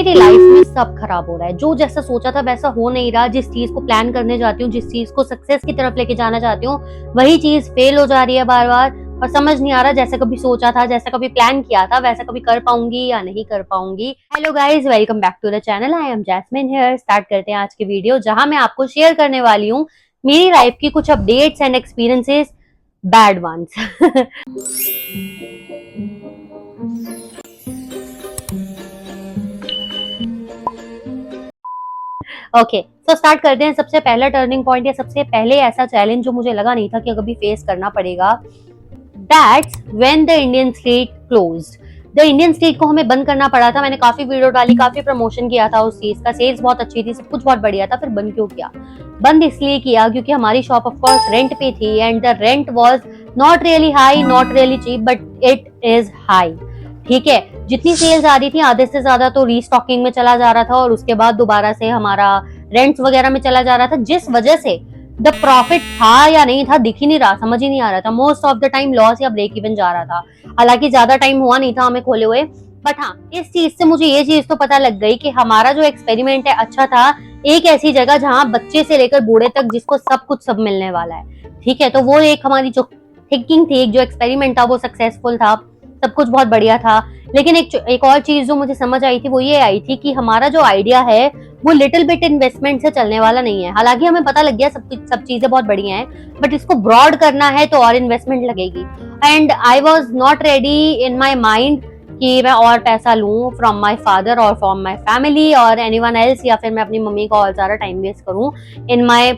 मेरी लाइफ में सब खराब हो रहा है। जो जैसा सोचा था वैसा हो नहीं रहा। जिस चीज को प्लान करने जाती हूँ, जिस चीज को सक्सेस की तरफ लेके जाना चाहती हूँ, वही चीज फेल हो जा रही है बार बार। और समझ नहीं आ रहा, जैसा कभी सोचा था, जैसा कभी प्लान किया था, वैसा कभी कर पाऊंगी या नहीं कर पाऊंगी। Hello guys, welcome back to the channel. I am Jasmine here. Start करते हैं आज की वीडियो, जहां मैं आपको शेयर करने वाली हूँ मेरी लाइफ की कुछ updates and experiences, bad ones. Okay, तो स्टार्ट करते हैं। सबसे पहला टर्निंग पॉइंट या सबसे पहले ऐसा चैलेंज जो मुझे लगा नहीं था कि कभी फेस करना पड़ेगा, that's when the Indian street closed. The Indian street को हमें बंद करना पड़ा था। मैंने काफी वीडियो डाली, काफी प्रमोशन किया था उस चीज का, सेल्स बहुत अच्छी थी, सब कुछ बहुत बढ़िया था। फिर बंद क्यों किया? बंद इसलिए किया क्योंकि हमारी शॉप ऑफ कोर्स रेंट पे थी and the rent was not really high, not really cheap, but it is high. ठीक है, जितनी सेल्स आ रही थी आधे से ज्यादा तो रीस्टॉकिंग में चला जा रहा था और उसके बाद दोबारा से हमारा रेंट्स वगैरह में चला जा रहा था, जिस वजह से द प्रॉफिट था या नहीं था दिख ही नहीं रहा, समझ ही नहीं आ रहा था। Most of the time loss या ब्रेक इवन जा रहा था। हालांकि ज्यादा टाइम हुआ नहीं था हमें खोले हुए, बट हाँ, इस चीज से मुझे ये चीज तो पता लग गई कि हमारा जो एक्सपेरिमेंट है अच्छा था। एक ऐसी जगह जहाँ बच्चे से लेकर बूढ़े तक जिसको सब कुछ सब मिलने वाला है। ठीक है, तो वो एक हमारी जो थिंकिंग थी, एक जो एक्सपेरिमेंट था, वो सक्सेसफुल था, सब कुछ बहुत बढ़िया था। लेकिन एक और चीज जो मुझे समझ आई थी वो ये आई थी कि हमारा जो आइडिया है वो लिटिल बिट इन्वेस्टमेंट से चलने वाला नहीं है। हालांकि हमें पता लग गया सब चीजें बहुत बढ़िया हैं, बट इसको ब्रॉड करना है तो और इन्वेस्टमेंट लगेगी। And I was not ready in my mind कि मैं और पैसा लूं फ्रॉम माई फादर और फ्रॉम माई फैमिली और एनीवन एल्स, या फिर मैं अपनी मम्मी का और ज्यादा टाइम वेस्ट करूं इन माई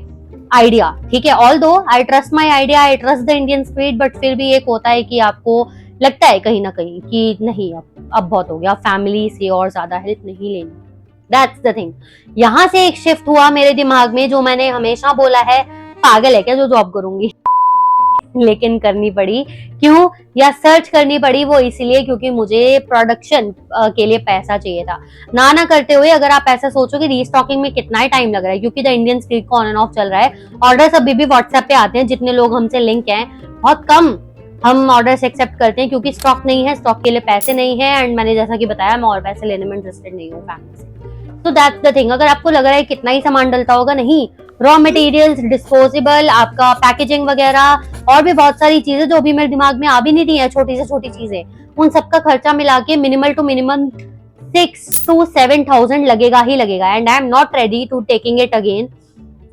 आइडिया। ठीक है, ऑल दो I trust my idea, I trust the Indian spirit, but फिर भी एक होता है कि आपको लगता है कहीं ना कहीं कि नहीं, अब बहुत हो गया, फैमिली से और ज्यादा हेल्प नहीं लेनी। That's the thing. यहाँ से एक शिफ्ट हुआ मेरे दिमाग में, जो मैंने हमेशा बोला है, पागल है क्या जो जॉब करूंगी। लेकिन करनी पड़ी। क्यों? या सर्च करनी पड़ी, वो इसलिए क्योंकि मुझे प्रोडक्शन के लिए पैसा चाहिए था। ना करते हुए अगर आप ऐसा सोचो कि रीस्टॉकिंग में कितना ही टाइम लग रहा है, क्योंकि द इंडियन स्ट्रीट को ऑन एंड ऑफ चल रहा है। ऑर्डर्स अभी भी व्हाट्सएप पे आते हैं, जितने लोग हमसे लिंक हैं, बहुत कम हम ऑर्डर्स एक्सेप्ट करते हैं क्योंकि स्टॉक नहीं है, स्टॉक के लिए पैसे नहीं है। एंड मैंने जैसा कि बताया, मैं और पैसे लेने में इंटरेस्टेड नहीं हूँ फैमिली से। तो दैट्स द थिंग। अगर आपको लग रहा है कितना ही सामान डलता होगा, नहीं, रॉ मटेरियल्स, डिस्पोजेबल, आपका पैकेजिंग वगैरह और भी बहुत सारी चीजें जो अभी मेरे दिमाग में आ भी नहीं रही है, छोटी से छोटी चीजें, उन सबका खर्चा मिला के मिनिमल टू मिनिमम 6 to 7,000 लगेगा ही लगेगा। And I am not ready to taking it again.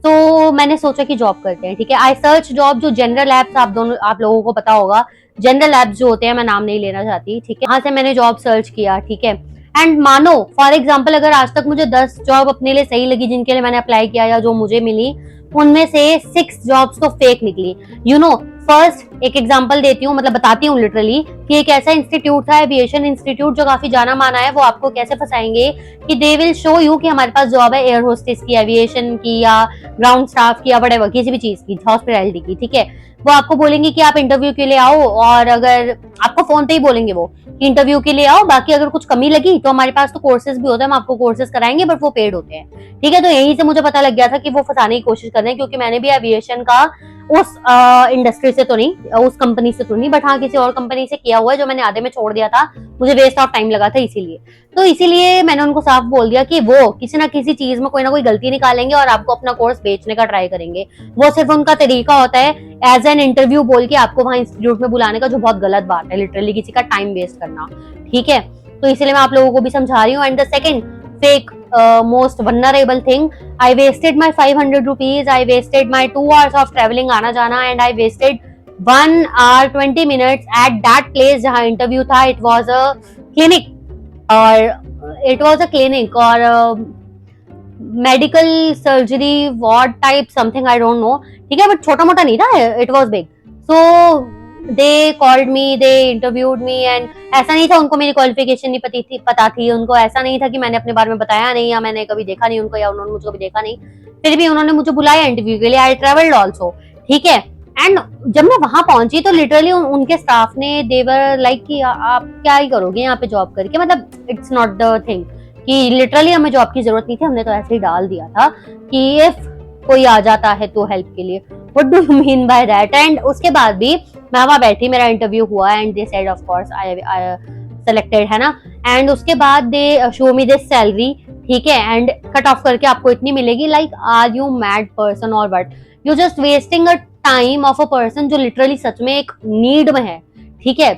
तो मैंने सोचा कि जॉब करते हैं। ठीक है, आई सर्च जॉब जो जनरल एप्स, आप लोगों को पता होगा जनरल एप्स जो होते हैं, मैं नाम नहीं लेना चाहती। ठीक है, यहाँ से मैंने जॉब सर्च किया। ठीक है, एंड मानो फॉर एग्जाम्पल अगर आज तक मुझे 10 जॉब अपने लिए सही लगी जिनके लिए मैंने अप्लाई किया या जो मुझे मिली, उनमें से 6 जॉब्स तो फेक निकली। यू नो, फर्स्ट एक एग्जांपल देती हूँ, मतलब बताती हूँ लिटरली, कि एक ऐसा इंस्टीट्यूट था, एविएशन इंस्टीट्यूट, जो काफी जाना माना है। वो आपको कैसे फंसाएंगे कि दे विल शो यू कि हमारे पास जॉब है एयर होस्टेस की, एविएशन की, या ग्राउंड स्टाफ की, या व्हाटएवर, किसी भी चीज की, हॉस्पिटैलिटी की। ठीक है, वो आपको बोलेंगे कि आप इंटरव्यू के लिए आओ, और अगर आपको फोन पे ही बोलेंगे वो इंटरव्यू के लिए आओ, बाकी अगर कुछ कमी लगी तो हमारे पास तो कोर्सेज भी होते हैं, हम आपको कोर्सेज कराएंगे, बट वो पेड होते हैं। ठीक है, तो यहीं से मुझे पता लग गया था कि वो फंसाने की कोशिश कर रहे हैं, क्योंकि मैंने भी एविएशन का उस इंडस्ट्री से तो नहीं, उस कंपनी से तो नहीं, बट हाँ किसी और कंपनी से किया हुआ है, जो मैंने आधे में छोड़ दिया था, मुझे वेस्ट ऑफ टाइम लगा था। इसीलिए मैंने उनको साफ बोल दिया कि वो किसी ना किसी चीज में कोई ना कोई गलती निकालेंगे और आपको अपना कोर्स बेचने का ट्राई करेंगे। वो सिर्फ उनका तरीका होता है एज एन इंटरव्यू बोल के आपको वहां इंस्टीट्यूट में बुलाने का, जो बहुत गलत बात है, लिटरली किसी का टाइम वेस्ट करना। ठीक है, तो इसलिए मैं आप लोगों को भी समझा रही हूँ। And the second fake most vulnerable thing, I wasted my 500 rupees, I wasted my 2 hours of traveling आना जाना, and I wasted 1 hour 20 minutes at that place जहाँ इंटरव्यू था। It was a clinic और medical surgery ward type something, I don't know. ठीक है, but छोटा मोटा नहीं था, it was big. So they called me, they interviewed me, and ऐसा नहीं था उनको मेरी क्वालिफिकेशन नहीं पता थी। उनको ऐसा नहीं था कि मैंने अपने बारे में बताया नहीं, या मैंने कभी देखा नहीं उनको, या उन्होंने मुझे कभी देखा नहीं, फिर भी उन्होंने मुझे बुलाया इंटरव्यू के लिए। I travelled also. ठीक है, एंड जब मैं वहां पहुंची तो लिटरली उनके स्टाफ ने, देवर लाइक कि आप क्या ही करोगे यहाँ पे जॉब करके, मतलब इट्स नॉट द थिंग कि लिटरली हमें जॉब की जरूरत नहीं थी, हमने तो ऐसे ही डाल दिया था कि इफ कोई आ जाता है तो हेल्प के लिए। What do you mean by that? And उसके बाद भी मैं वहां बैठी, मेरा इंटरव्यू हुआ, and they said of course I selected, है ना, एंड उसके बाद they show me this salary, ठीक है, एंड कट ऑफ करके आपको इतनी मिलेगी, like are you mad person और what, you just wasting a time of a person जो लिटरली सच में एक नीड में है, ठीक है।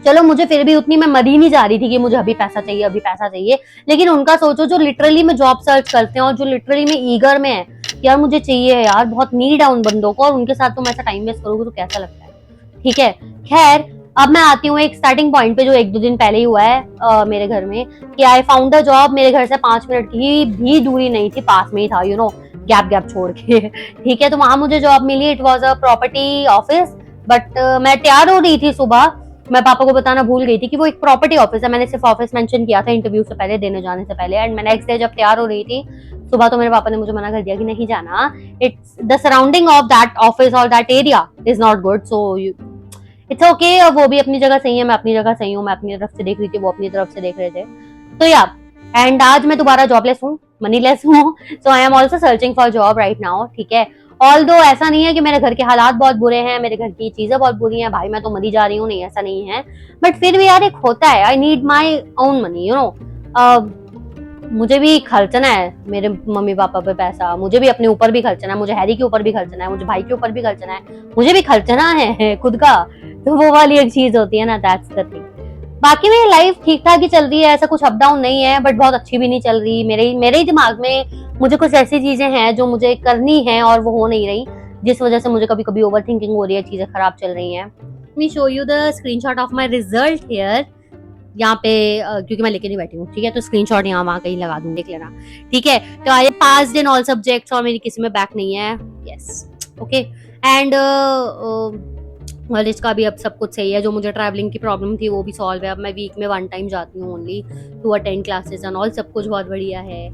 चलो मुझे फिर भी उतनी, मैं मरी नहीं जा रही थी कि मुझे अभी पैसा चाहिए, अभी पैसा चाहिए, लेकिन उनका सोचो जो लिटरली में जॉब सर्च करते हैं और जो लिटरली में ईगर में है, यार मुझे चाहिए है यार, बहुत नीड है उन बंदों को, और उनके साथ तुम ऐसा टाइम वेस्ट करोगे तो कैसा लगता है, ठीक है। खैर अब मैं आती हूँ एक स्टार्टिंग पॉइंट पे जो 1-2 दिन पहले ही हुआ है मेरे घर में, कि आई फाउंड अ जॉब, मेरे घर से 5 मिनट की भी दूरी नहीं थी, पास में ही था, यू नो, गैप गैप छोड़ के ठीक है। तो वहां मुझे जॉब मिली, it was a property office, but मैं तैयार हो रही थी सुबह, मैं पापा को बताना भूल गई थी कि वो एक प्रॉपर्टी ऑफिस है, मैंने सिर्फ ऑफिस मेंशन किया था इंटरव्यू से पहले, देने जाने से पहले, एंड मैं नेक्स्ट डे जब तैयार हो रही थी सुबह, तो मेरे पापा ने मुझे मना कर दिया कि नहीं जाना, it's the surrounding of that office और that area is not good, so it's okay. वो भी अपनी जगह सही है, मैं अपनी जगह सही हूँ, मैं अपनी तरफ से देख रही थी, वो अपनी तरफ से देख रहे थे, तो या एंड आज मैं दोबारा जॉबलेस हूँ, मनीलेस हूँ, so I am also searching for job right now, ठीक है। ऑल्दो ऐसा नहीं है कि मेरे घर के हालात बहुत बुरे हैं, मेरे घर की चीजें बहुत बुरी हैं, भाई मैं तो मरी जा रही हूँ, नहीं ऐसा नहीं है, बट फिर भी यार एक होता है, I need my own money, you know, मुझे भी खर्चना है मेरे मम्मी पापा पे पैसा, मुझे भी अपने ऊपर भी खर्चना है, मुझे हैरी के ऊपर भी खर्चना है, मुझे भाई के ऊपर भी खर्चना है, मुझे भी खर्चना है खुद का, तो वो वाली एक चीज होती है ना, दैट्स द थिंग। बाकी मेरी लाइफ ठीक ठाक ही चल रही है, ऐसा कुछ अप डाउन नहीं है, बट बहुत अच्छी भी नहीं चल रही, मेरे ही दिमाग में मुझे कुछ ऐसी चीजें हैं जो मुझे करनी है और वो हो नहीं रही, जिस वजह से मुझे कभी कभी ओवर थिंकिंग हो रही है, चीजें खराब चल रही हैं। Me show you the screenshot of my result here, यहाँ पे क्योंकि मैं लेके नहीं बैठी हूँ, ठीक है, तो स्क्रीनशॉट यहाँ वहाँ कहीं लगा दूँ, देख लेना, ठीक है। तो I passed in all subjects और मेरी किसी में बैक नहीं है, यस, ओके। एंड कॉलेज का भी अब सब कुछ सही है, जो मुझे ट्रैवलिंग की प्रॉब्लम थी वो भी सॉल्व है, अब मैं वीक में 1 टाइम जाती हूँ only to attend classes and all, सब कुछ बहुत बढ़िया है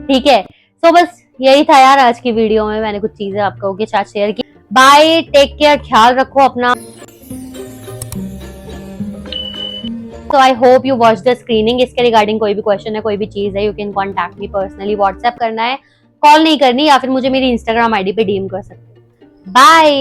ठीक है। सो बस यही था यार आज की वीडियो में, मैंने कुछ चीजें आपके साथ शेयर की। बाय, टेक केयर, ख्याल रखो अपना। So I hope you watch the screening। इसके रिगार्डिंग कोई भी क्वेश्चन है, कोई भी चीज है, you can contact me personally, WhatsApp करना है, कॉल नहीं करनी, या फिर मुझे मेरी इंस्टाग्राम आईडी पे डीएम कर सकते हैं। बाय।